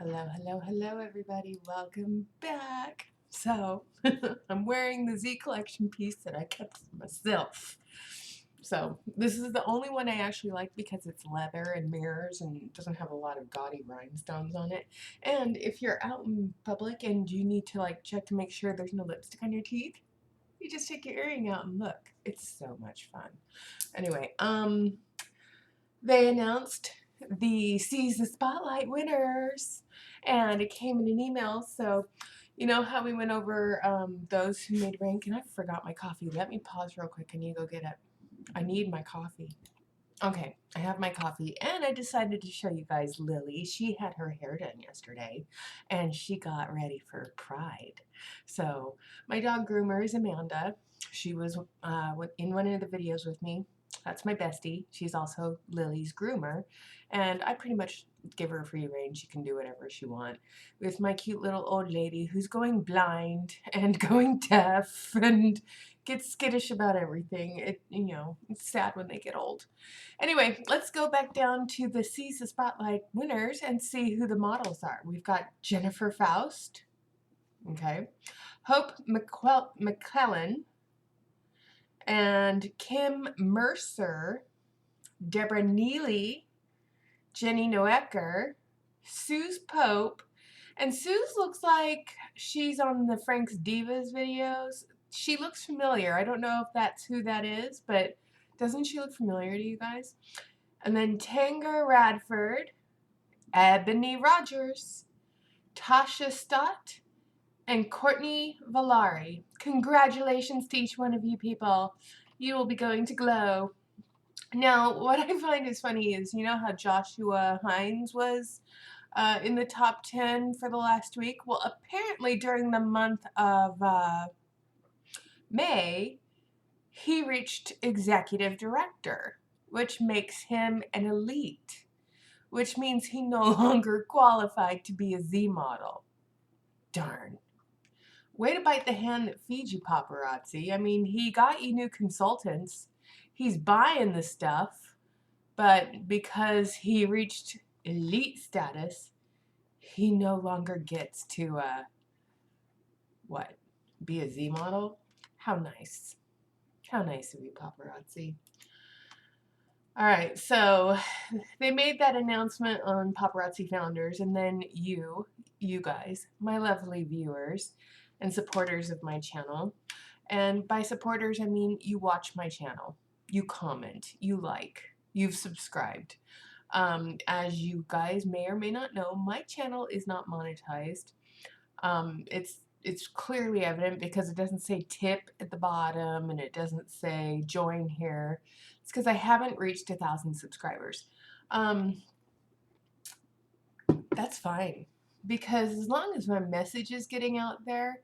Hello, hello, hello, everybody. Welcome back. So, I'm wearing the Z Collection piece that I kept for myself. So, this is the only one I actually like because it's leather and mirrors and doesn't have a lot of gaudy rhinestones on it. And if you're out in public and you need to check to make sure there's no lipstick on your teeth, you just take your earring out and look. It's so much fun. Anyway, they announced the Seize the Spotlight winners, and it came in an email. So, you know how we went over those who made rank, and I forgot my coffee. Let me pause real quick. I need to go get it. I need my coffee. Okay, I have my coffee, and I decided to show you guys Lily. She had her hair done yesterday, and she got ready for Pride. So, my dog groomer is Amanda. She was in one of the videos with me. That's my bestie. She's also Lily's groomer, and I pretty much give her free rein. She can do whatever she wants with my cute little old lady who's going blind and going deaf and gets skittish about everything. It's sad when they get old. Anyway, let's go back down to the Seize the Spotlight winners and see who the models are. We've got Jennifer Faust, okay, Hope McClellan, and Kim Mercer, Deborah Neely, Jenny Noecker, Suze Pope, and Suze looks like she's on the Frank's Divas videos. She looks familiar. I don't know if that's who that is, but doesn't she look familiar to you guys? And then Tanger Radford, Ebony Rogers, Tasha Stott, and Courtney Valari. Congratulations to each one of you people. You will be going to Glow. Now, what I find is funny is, you know how Joshua Hines was in the top 10 for the last week? Well, apparently during the month of May, he reached executive director, which makes him an elite, which means he no longer qualified to be a Z model. Darn. Way to bite the hand that feeds you, paparazzi. I mean, he got you new consultants. He's buying the stuff, but because he reached elite status, he no longer gets to, be a Z model? How nice. How nice of you, paparazzi. All right, so they made that announcement on Paparazzi Founders, and then you guys, my lovely viewers and supporters of my channel. And by supporters, I mean you watch my channel, you comment, you like, you've subscribed. As you guys may or may not know, my channel is not monetized. It's clearly evident because it doesn't say tip at the bottom and it doesn't say join here. It's because I haven't reached 1,000 subscribers. That's fine, because as long as my message is getting out there,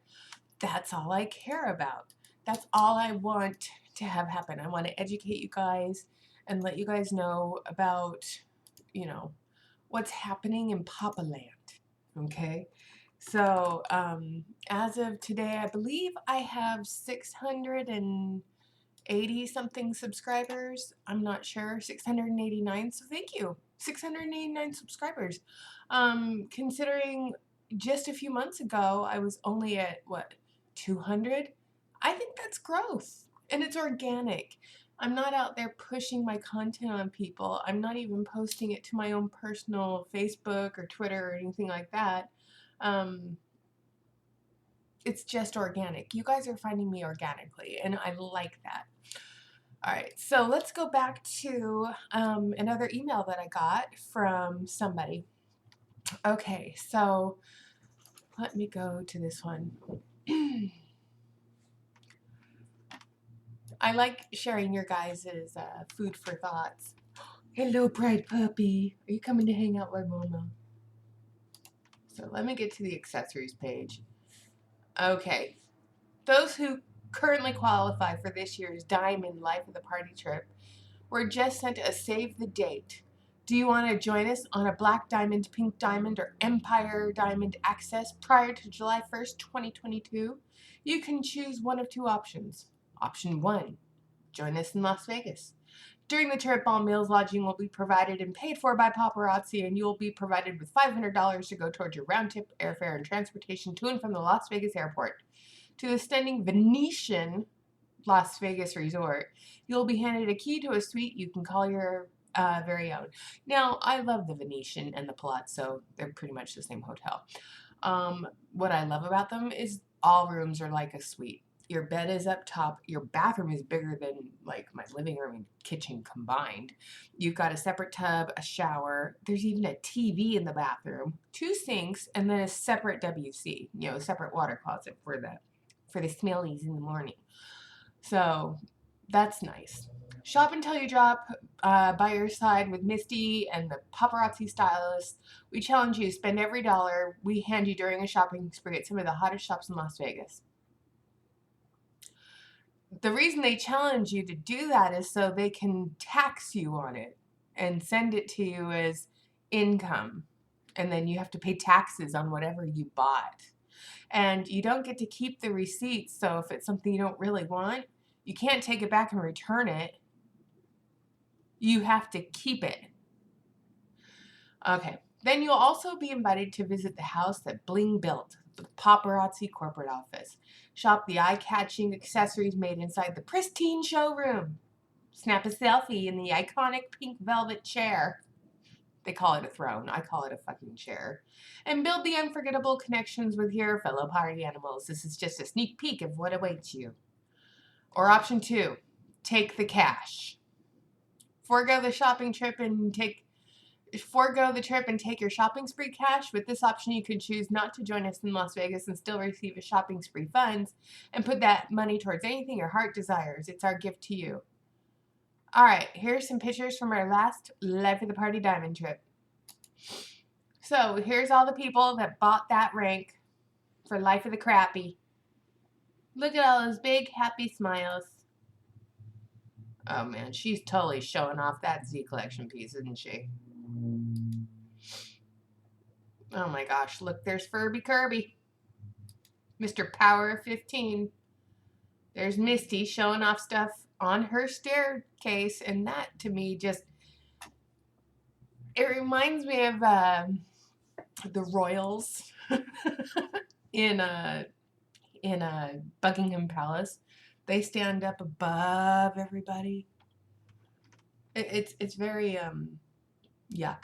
that's all I care about. That's all I want to have happen. I want to educate you guys and let you guys know about, what's happening in Papa Land. Okay? So, as of today, I believe I have 680 something subscribers. I'm not sure, 689. So thank you, 689 subscribers. Considering just a few months ago, I was only at 200. I think that's growth, and it's organic. I'm not out there pushing my content on people. I'm not even posting it to my own personal Facebook or Twitter or anything like that. It's just organic. You guys are finding me organically, and I like that. All right, so let's go back to another email that I got from somebody. Okay, so let me go to this one. I like sharing your guys' food for thoughts. Hello, bright puppy. Are you coming to hang out with Mama? So let me get to the accessories page. Okay. Those who currently qualify for this year's Diamond Life of the Party trip were just sent a save the date. Do you want to join us on a Black Diamond, Pink Diamond, or Empire Diamond access prior to July 1st, 2022? You can choose one of two options. Option 1, join us in Las Vegas. During the trip, all meals, lodging will be provided and paid for by paparazzi, and you will be provided with $500 to go towards your round-trip airfare and transportation to and from the Las Vegas airport. To the stunning Venetian Las Vegas resort, you'll be handed a key to a suite you can call your very own. Now, I love the Venetian and the Palazzo. They're pretty much the same hotel. What I love about them is all rooms are like a suite. Your bed is up top. Your bathroom is bigger than like my living room and kitchen combined. You've got a separate tub, a shower. There's even a TV in the bathroom, 2 sinks, and then a separate WC, a separate water closet for the smellies in the morning. So that's nice. Shop until you drop by your side with Misty and the paparazzi stylist. We challenge you to spend every dollar we hand you during a shopping spree at some of the hottest shops in Las Vegas. The reason they challenge you to do that is so they can tax you on it and send it to you as income. And then you have to pay taxes on whatever you bought. And you don't get to keep the receipts, so if it's something you don't really want, you can't take it back and return it. You have to keep it. Okay. Then you'll also be invited to visit the house that Bling built, the paparazzi corporate office. Shop the eye-catching accessories made inside the pristine showroom. Snap a selfie in the iconic pink velvet chair. They call it a throne. I call it a fucking chair. And build the unforgettable connections with your fellow party animals. This is just a sneak peek of what awaits you. Or option 2, take the cash. Forego the trip and take your shopping spree cash. With this option, you can choose not to join us in Las Vegas and still receive a shopping spree funds and put that money towards anything your heart desires. It's our gift to you. All right, here's some pictures from our last Life of the Party Diamond trip. So here's all the people that bought that rank for Life of the Crappy. Look at all those big, happy smiles. Oh man, she's totally showing off that Z collection piece, isn't she? Oh my gosh, look, there's Furby Kirby. Mr. Power 15. There's Misty showing off stuff on her staircase, and that to me it reminds me of the royals in Buckingham Palace. They stand up above everybody. It's very yuck.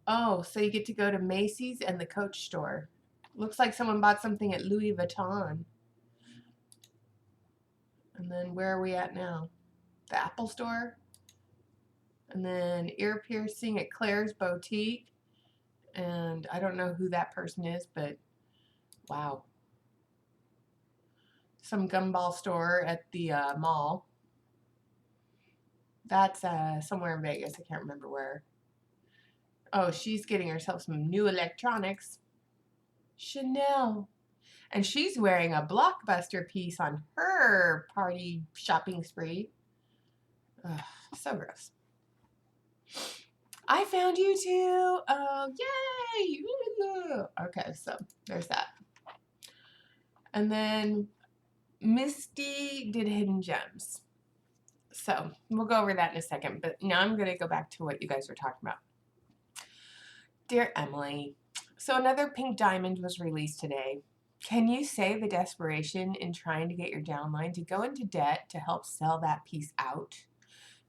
Oh, so you get to go to Macy's and the Coach store. Looks like someone bought something at Louis Vuitton. And then where are we at now? The Apple store. And then ear piercing at Claire's Boutique. And I don't know who that person is, but wow. Some gumball store at the mall. That's somewhere in Vegas. I can't remember where. Oh, she's getting herself some new electronics. Chanel. And she's wearing a Blockbuster piece on her party shopping spree. Ugh, so gross. I found you too. Oh, yay. Okay, so there's that. And then Misty did Hidden Gems. So we'll go over that in a second. But now I'm going to go back to what you guys were talking about. Dear Emily, so another pink diamond was released today. Can you say the desperation in trying to get your downline to go into debt to help sell that piece out?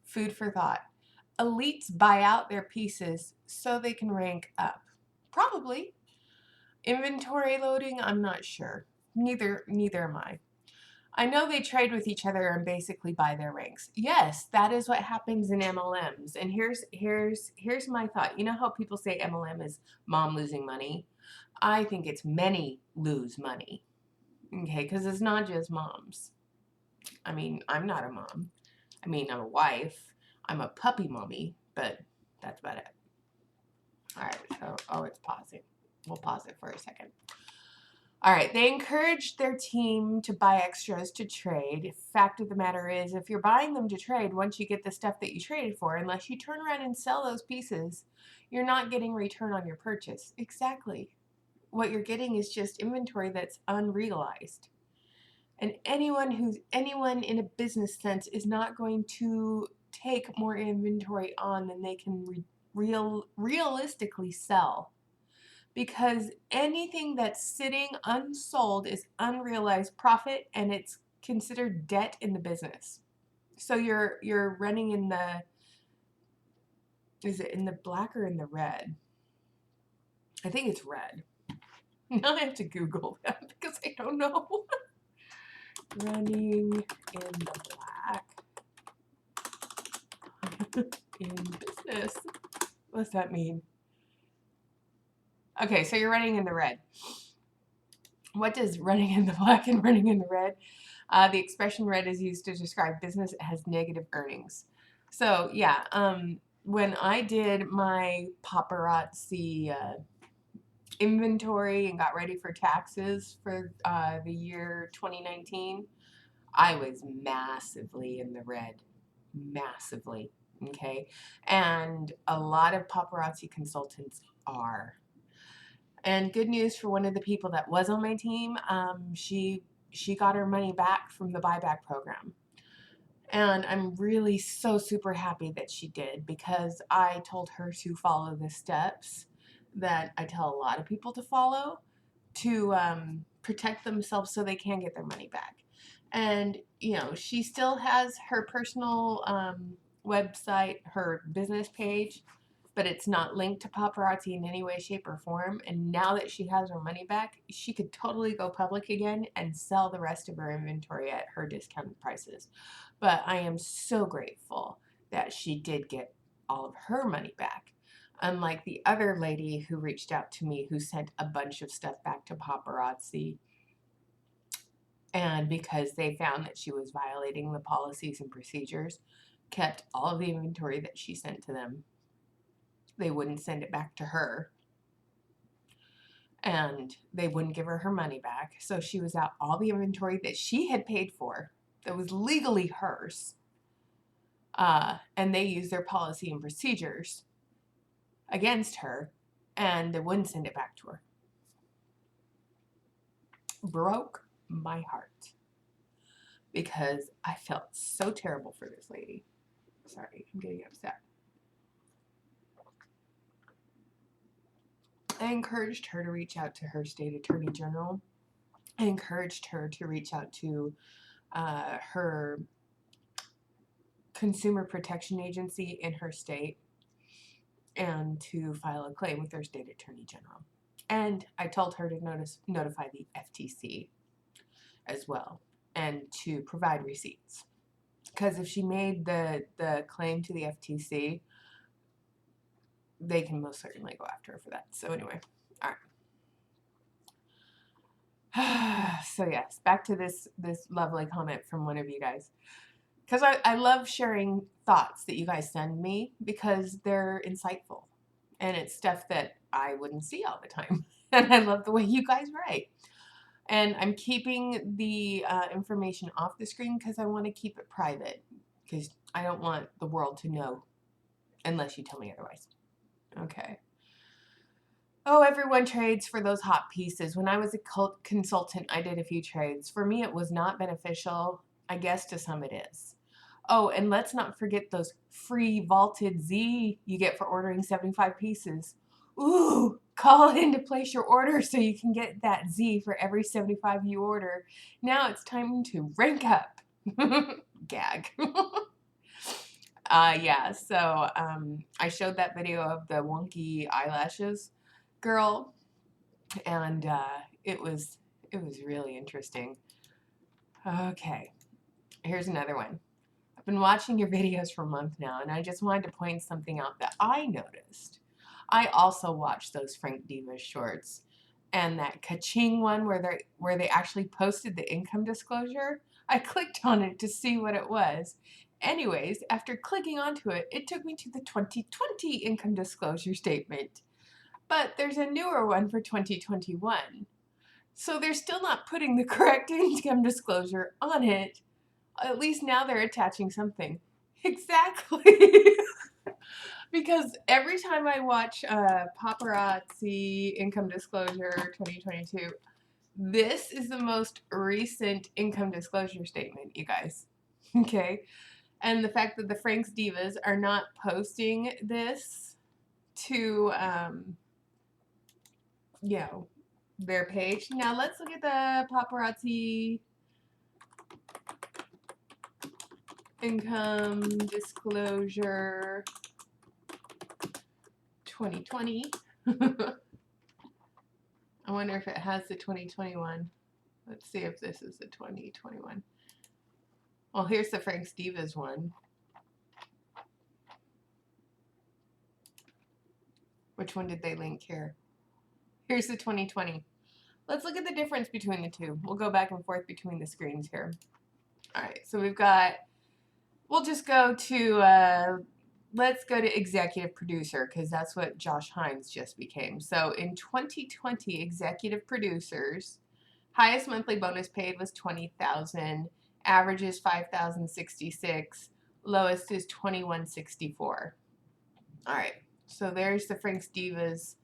Food for thought. Elites buy out their pieces so they can rank up. Probably. Inventory loading, I'm not sure. Neither am I. I know they trade with each other and basically buy their ranks. Yes, that is what happens in MLMs. And here's my thought. You know how people say MLM is mom losing money? I think it's many lose money. Okay, because it's not just moms. I mean, I'm not a mom. I mean, I'm a wife. I'm a puppy mommy, but that's about it. All right, so, it's pausing. We'll pause it for a second. All right, they encourage their team to buy extras to trade. Fact of the matter is, if you're buying them to trade, once you get the stuff that you traded for, unless you turn around and sell those pieces, you're not getting return on your purchase. Exactly. What you're getting is just inventory that's unrealized. And anyone who's anyone in a business sense is not going to take more inventory on than they can realistically sell. Because anything that's sitting unsold is unrealized profit, and it's considered debt in the business. So you're running in the, is it in the black or in the red? I think it's red. Now I have to Google that because I don't know. Running in the black in business. What's that mean? Okay, so you're running in the red. What does running in the black and running in the red? The expression red is used to describe business that has negative earnings. So yeah, when I did my paparazzi inventory and got ready for taxes for the year 2019, I was massively in the red. Massively. Okay. And a lot of paparazzi consultants are. And good news for one of the people that was on my team, she got her money back from the buyback program. And I'm really so super happy that she did, because I told her to follow the steps that I tell a lot of people to follow to protect themselves so they can get their money back. And, you know, she still has her personal website, her business page, but it's not linked to paparazzi in any way, shape, or form. And now that she has her money back, she could totally go public again and sell the rest of her inventory at her discounted prices. But I am so grateful that she did get all of her money back. Unlike the other lady who reached out to me, who sent a bunch of stuff back to paparazzi, and because they found that she was violating the policies and procedures, kept all of the inventory that she sent to them. They wouldn't send it back to her, and they wouldn't give her her money back. So she was out all the inventory that she had paid for, that was legally hers, and they used their policy and procedures against her, and they wouldn't send it back to her. Broke my heart, because I felt so terrible for this lady. Sorry, I'm getting upset. I encouraged her to reach out to her state attorney general. I encouraged her to reach out to her consumer protection agency in her state and to file a claim with their state attorney general. And I told her to notify the FTC as well, and to provide receipts. Because if she made the claim to the FTC, they can most certainly go after her for that. So anyway, all right. So yes, back to this lovely comment from one of you guys. Because I love sharing thoughts that you guys send me, because they're insightful. And it's stuff that I wouldn't see all the time. And I love the way you guys write. And I'm keeping the information off the screen because I want to keep it private. Because I don't want the world to know unless you tell me otherwise. Okay. Oh, everyone trades for those hot pieces. When I was a consultant, I did a few trades. For me, it was not beneficial. I guess to some it is. Oh, and let's not forget those free vaulted Z you get for ordering 75 pieces. Ooh, call in to place your order so you can get that Z for every 75 you order. Now it's time to rank up. Gag. Yeah, so I showed that video of the wonky eyelashes girl, and it was really interesting. Okay, here's another one. I've been watching your videos for a month now, and I just wanted to point something out that I noticed. I also watched those Frank Divas shorts, and that ka-ching one where they actually posted the income disclosure. I clicked on it to see what it was. Anyways, after clicking onto it, it took me to the 2020 income disclosure statement. But there's a newer one for 2021. So they're still not putting the correct income disclosure on it. At least now they're attaching something. Exactly. Because every time I watch Paparazzi Income Disclosure 2022, This is the most recent income disclosure statement, you guys. Okay? And the fact that the Frank's Divas are not posting this to, you know, their page. Now let's look at the paparazzi income disclosure 2020. I wonder if it has the 2021. Let's see if this is the 2021. Well, here's the Frank's Divas one. Which one did they link here? Here's the 2020. Let's look at the difference between the two. We'll go back and forth between the screens here. All right, so we've got, we'll just go to, let's go to executive producer because that's what Josh Hines just became. So in 2020, executive producers, highest monthly bonus paid was $20,000, average is $5,066, lowest is $2,164. All right, so there's the Frank's Divas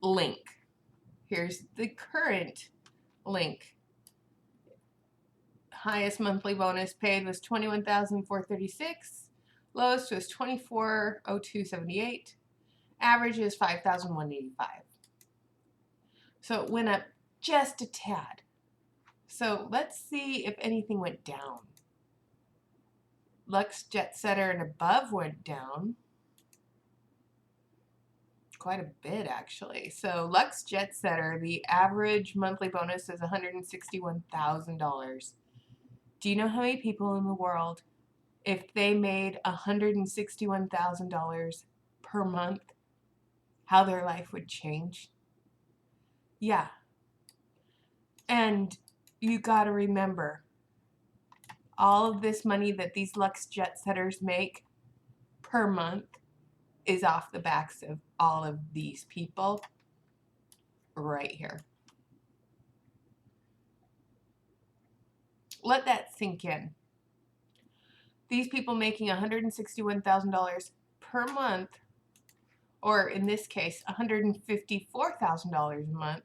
link. Here's the current link. Highest monthly bonus paid was $21,436. Lowest was $24,0278. Average is $5,185. So it went up just a tad. So let's see if anything went down. Lux Jet Setter and above went down. Quite a bit, actually. So Lux Jet Setter, the average monthly bonus is $161,000. Do you know how many people in the world, if they made $161,000 per month, how their life would change? Yeah. And you got to remember, all of this money that these Lux Jet Setters make per month is off the backs of all of these people right here. Let that sink in. These people making $161,000 per month, or in this case, $154,000 a month,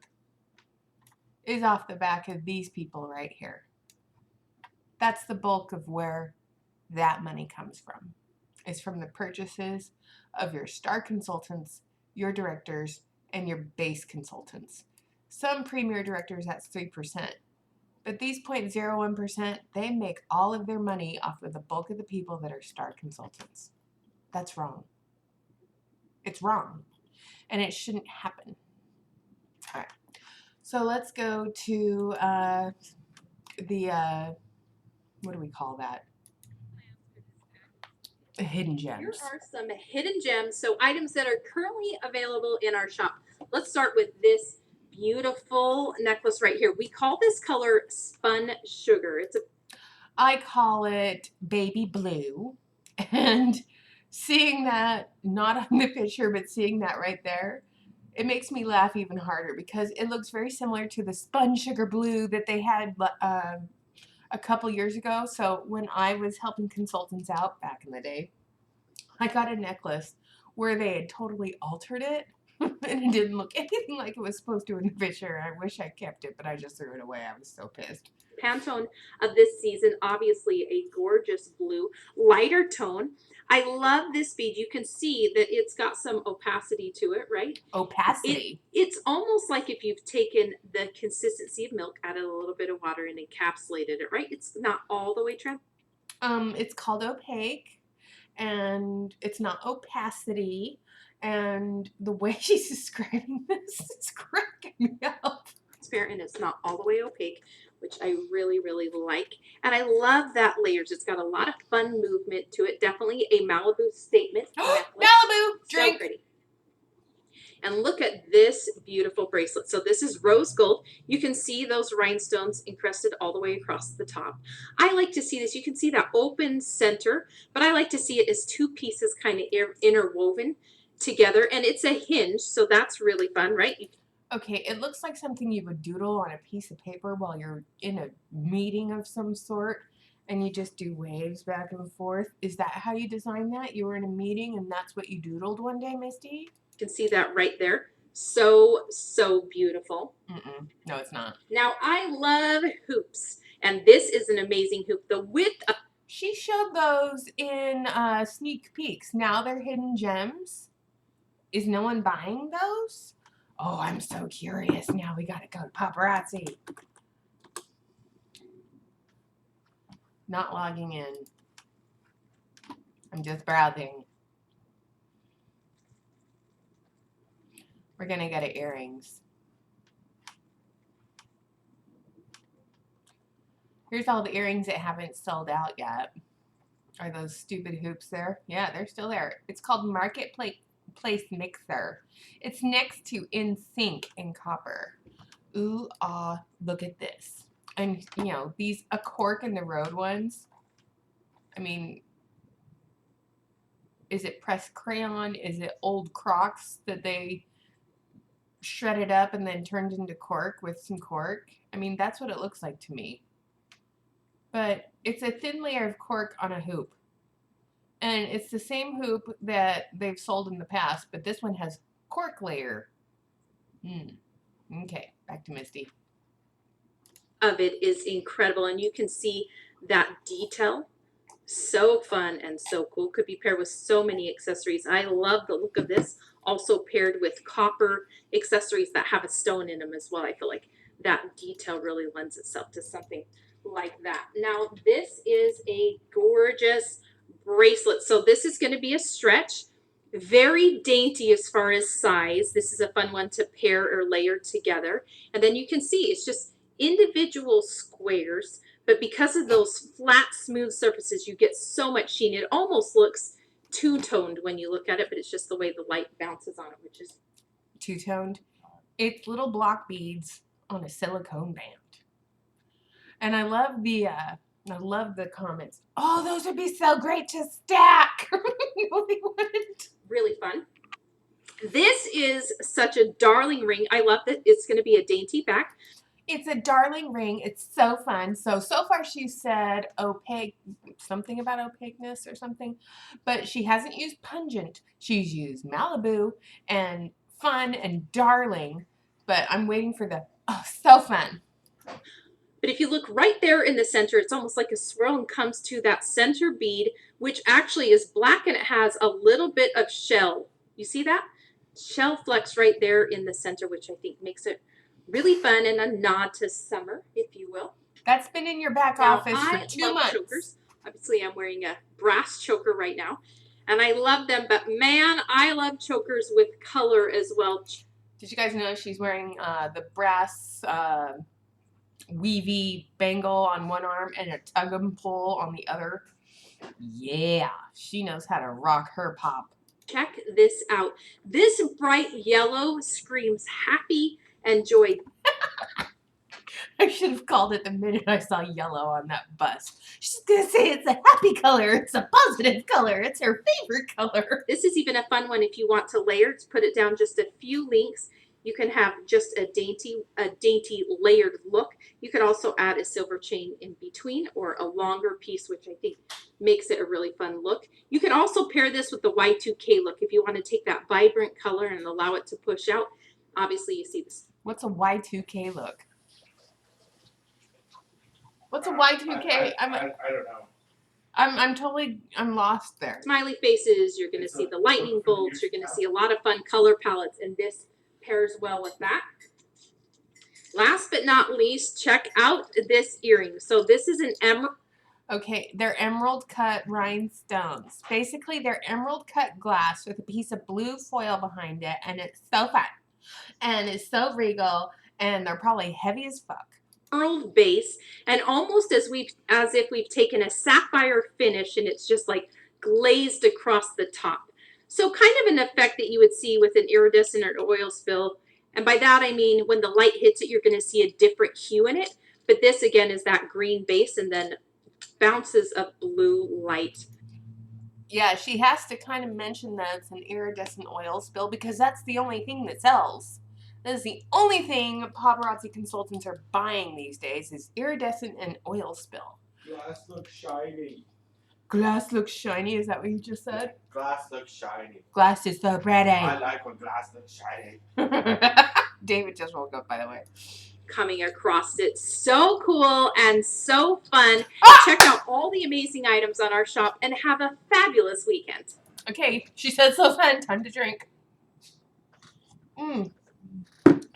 is off the back of these people right here. That's the bulk of where that money comes from. It's from the purchases of your star consultants, your directors, and your base consultants. Some premier directors, that's 3%. But these 0.01%, they make all of their money off of the bulk of the people that are star consultants. That's wrong. It's wrong. And it shouldn't happen. All right. So let's go to what do we call that? Hidden gems. Here are some hidden gems, so items that are currently available in our shop. Let's start with this beautiful necklace right here. We call this color spun sugar. I call it baby blue. And seeing that, not on the picture, but seeing that right there, it makes me laugh even harder because it looks very similar to the spun sugar blue that they had a couple years ago. So when I was helping consultants out back in the day, I got a necklace where they had totally altered it and it didn't look anything like it was supposed to in the picture. I wish I kept it, but I just threw it away. I was so pissed. Pantone of this season, obviously a gorgeous blue, lighter tone. I love this bead. You can see that it's got some opacity to it, right? Opacity. It's almost like if you've taken the consistency of milk, added a little bit of water, and encapsulated it, right? It's not all the way transparent. It's called opaque, and it's not opacity. And the way she's describing this is cracking me up. Transparent, and it's not all the way opaque, which I really, really like. And I love that layers. It's got a lot of fun movement to it. Definitely a Malibu statement. Malibu, drink. So pretty. And look at this beautiful bracelet. So this is rose gold. You can see those rhinestones encrusted all the way across the top. I like to see this. You can see that open center, but I like to see it as two pieces kind of interwoven together. And it's a hinge, so that's really fun, right? Okay, it looks like something you would doodle on a piece of paper while you're in a meeting of some sort and you just do waves back and forth. Is that how you designed that? You were in a meeting and that's what you doodled one day, Misty? You can see that right there. So, so beautiful. No, it's not. Now, I love hoops, and this is an amazing hoop. The width of She showed those in sneak peeks. Now they're hidden gems. Is no one buying those? Oh, I'm so curious. Now we gotta go to paparazzi. Not logging in. I'm just browsing. We're gonna go to earrings. Here's all the earrings that haven't sold out yet. Are those stupid hoops there? Yeah, they're still there. It's called Marketplace Mixer. It's next to In Sync in copper. Ooh, ah, look at this. And, you know, these A Cork in the Road ones. I mean, is it pressed crayon? Is it old Crocs that they shredded up and then turned into cork with some cork? I mean, that's what it looks like to me. But it's a thin layer of cork on a hoop. And it's the same hoop that they've sold in the past, but this one has cork layer. Okay, back to Misty. Of it is incredible, and you can see that detail. So fun and so cool. Could be paired with so many accessories. I love the look of this. Also paired with copper accessories that have a stone in them as well. I feel like that detail really lends itself to something like that. Now, this is a gorgeous bracelet. So this is going to be a stretch. Very dainty as far as size. This is a fun one to pair or layer together. And then you can see it's just individual squares, but because of those flat, smooth surfaces, you get so much sheen. It almost looks two-toned when you look at it, but it's just the way the light bounces on it, which is two-toned. It's little block beads on a silicone band. And I love the comments. Oh, those would be so great to stack. Really wouldn't. Really fun. This is such a darling ring. I love that it's going to be a dainty back. It's a darling ring. It's so fun. So far she said opaque, something about opaqueness or something, but she hasn't used pungent. She's used Malibu and fun and darling, but I'm waiting for the, oh, so fun. But if you look right there in the center, it's almost like a swirl and comes to that center bead, which actually is black and it has a little bit of shell. You see that? Shell flecks right there in the center, which I think makes it really fun and a nod to summer, if you will. That's been in your back office for 2 months. Chokers. Obviously, I'm wearing a brass choker right now, and I love them. But man, I love chokers with color as well. Did you guys know she's wearing the brass weavy bangle on one arm and a tug and pull on the other? Yeah, she knows how to rock her pop. Check this out. This bright yellow screams happy and joy. I should have called it the minute I saw yellow on that bus. She's going to say it's a happy color. It's a positive color. It's her favorite color. This is even a fun one if you want to layer. To put it down just a few links, you can have just a dainty layered look. You could also add a silver chain in between or a longer piece, which I think makes it a really fun look. You can also pair this with the Y2K look if you want to take that vibrant color and allow it to push out. Obviously, you see this. What's a Y2K look? What's a Y2K? I don't know. I'm lost there. Smiley faces, you're going to see the lightning bolts, you're going to see a lot of fun color palettes, and this pairs well with that. Last but not least, check out this earring. So this is an emerald. Okay, they're emerald cut rhinestones. Basically, they're emerald cut glass with a piece of blue foil behind it, and it's so fun. And it's so regal, and they're probably heavy as fuck. Emerald base, and almost as if we've taken a sapphire finish and it's just like glazed across the top. So kind of an effect that you would see with an iridescent or oil spill. And by that I mean when the light hits it, you're going to see a different hue in it. But this again is that green base and then bounces of blue light. Yeah, she has to kind of mention that it's an iridescent oil spill because that's the only thing that sells. That is the only thing paparazzi consultants are buying these days is iridescent and oil spill. Glass looks shiny. Glass looks shiny. Is that what you just said? Glass looks shiny. Glass is so pretty. I like when glass looks shiny. David just woke up, by the way. Coming across it. So cool and so fun. Check out all the amazing items on our shop and have a fabulous weekend. Okay, she said so fun. Time to drink.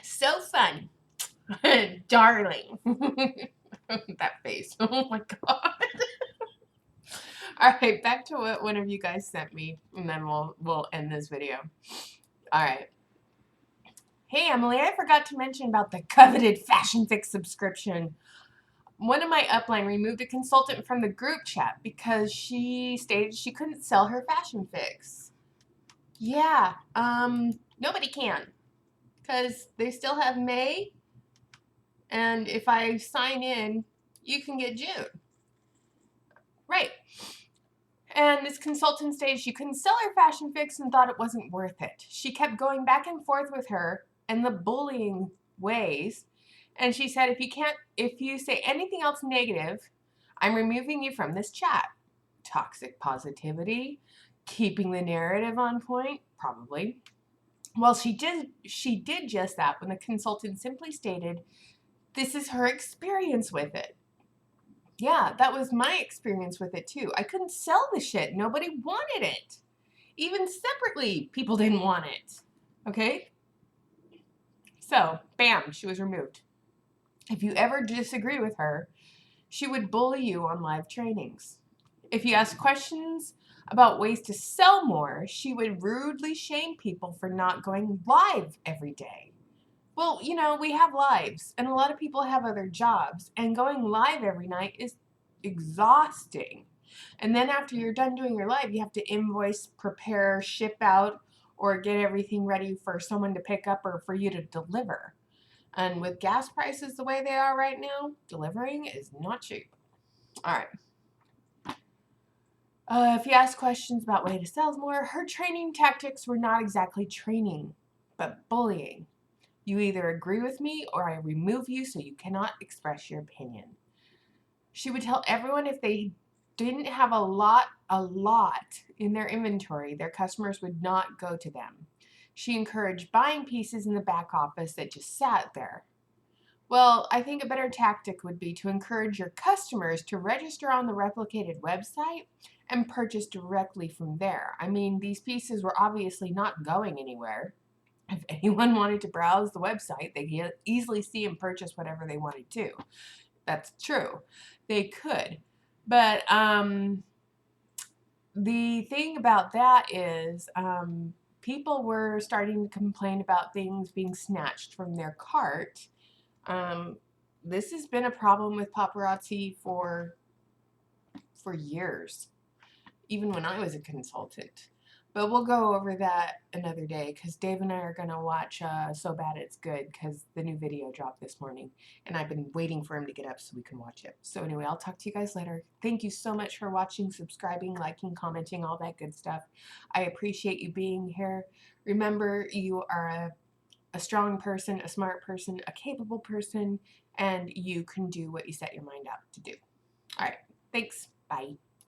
So fun. Darling. That face. Oh my god. Alright, back to what one of you guys sent me, and then we'll end this video. Alright. Hey Emily, I forgot to mention about the coveted Fashion Fix subscription. One of my upline removed a consultant from the group chat because she stated she couldn't sell her Fashion Fix. Yeah, nobody can. Because they still have May, and if I sign in, you can get June. Right. And this consultant stated she couldn't sell her Fashion Fix and thought it wasn't worth it. She kept going back and forth with her in the bullying ways, and she said, if you say anything else negative, I'm removing you from this chat. Toxic positivity, keeping the narrative on point, probably. Well, she did just that when the consultant simply stated, this is her experience with it. Yeah, that was my experience with it too. I couldn't sell the shit. Nobody wanted it. Even separately, people didn't want it. Okay? So, bam, she was removed. If you ever disagree with her, she would bully you on live trainings. If you ask questions about ways to sell more, she would rudely shame people for not going live every day. Well, you know, we have lives, and a lot of people have other jobs, and going live every night is exhausting. And then after you're done doing your live, you have to invoice, prepare, ship out, or get everything ready for someone to pick up or for you to deliver. And with gas prices the way they are right now, delivering is not cheap. All right. If you ask questions about way to sell more, her training tactics were not exactly training, but bullying. You either agree with me or I remove you so you cannot express your opinion. She would tell everyone if they didn't have a lot in their inventory, their customers would not go to them. She encouraged buying pieces in the back office that just sat there. Well, I think a better tactic would be to encourage your customers to register on the replicated website and purchase directly from there. I mean, these pieces were obviously not going anywhere. If anyone wanted to browse the website, they could easily see and purchase whatever they wanted to. That's true. They could. But the thing about that is people were starting to complain about things being snatched from their cart. This has been a problem with paparazzi for years, even when I was a consultant. But we'll go over that another day because Dave and I are going to watch So Bad It's Good because the new video dropped this morning. And I've been waiting for him to get up so we can watch it. So anyway, I'll talk to you guys later. Thank you so much for watching, subscribing, liking, commenting, all that good stuff. I appreciate you being here. Remember, you are a strong person, a smart person, a capable person, and you can do what you set your mind out to do. All right. Thanks. Bye.